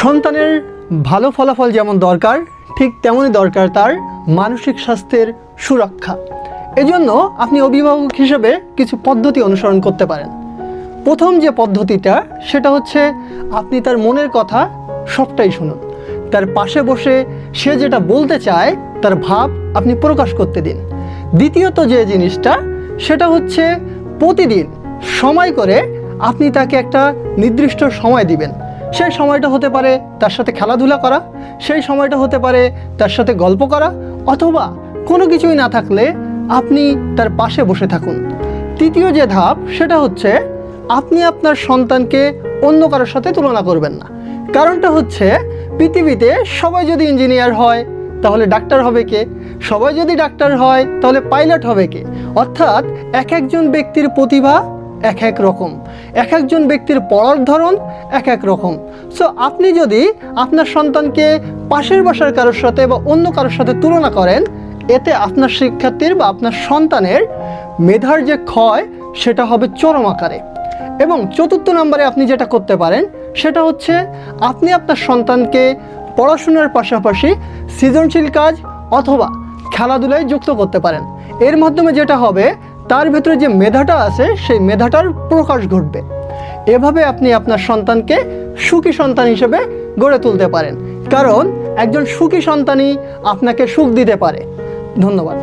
সন্তানের ভালো ফলাফল যেমন দরকার, ঠিক তেমনই দরকার তার মানসিক স্বাস্থ্যের সুরক্ষা। এজন্য আপনি অভিভাবক হিসেবে কিছু পদ্ধতি অনুসরণ করতে পারেন। প্রথম যে পদ্ধতিটা সেটা হচ্ছে আপনি তার মনের কথা সবটাই শুনুন। তার পাশে বসে সে যেটা বলতে চায় তার ভাব আপনি প্রকাশ করতে দিন। দ্বিতীয়ত যে জিনিসটা সেটা হচ্ছে প্রতিদিন সময় করে আপনি তাকে একটা নির্দিষ্ট সময় দিবেন। সেই সময়টা হতে পারে তার সাথে খেলাধুলা করা, সেই সময়টা হতে পারে তার সাথে গল্প করা, অথবা কোনো কিছুই না থাকলে আপনি তার পাশে বসে থাকুন। তৃতীয় যে ধাপ সেটা হচ্ছে আপনি আপনার সন্তানকে অন্য কারোর সাথে তুলনা করবেন না। কারণটা হচ্ছে পৃথিবীতে সবাই যদি ইঞ্জিনিয়ার হয় তাহলে ডাক্তার হবে কে? সবাই যদি ডাক্তার হয় তাহলে পাইলট হবে কে? অর্থাৎ এক একজন ব্যক্তির প্রতিভা এক এক রকম, এক একজন ব্যক্তির পড়ার ধরন এক এক রকম। সো আপনি যদি আপনার সন্তানকে পাশের বাসার কারোর সাথে বা অন্য কারোর সাথে তুলনা করেন, এতে আপনার শিক্ষার্থীর বা আপনার সন্তানের মেধার যে ক্ষয় সেটা হবে চরম আকারে। এবং চতুর্থ নম্বরে আপনি যেটা করতে পারেন সেটা হচ্ছে আপনি আপনার সন্তানকে পড়াশোনার পাশাপাশি সৃজনশীল কাজ অথবা খেলাধুলায় যুক্ত করতে পারেন। এর মাধ্যমে যেটা হবে তার ভেতরে যে মেধাটা আছে সেই মেধাটার প্রকাশ ঘটবে। এভাবে আপনি আপনার সন্তানকে সুখী সন্তান হিসেবে গড়ে তুলতে পারেন, কারণ একজন সুখী সন্তানই আপনাকে সুখ দিতে পারে। ধন্যবাদ।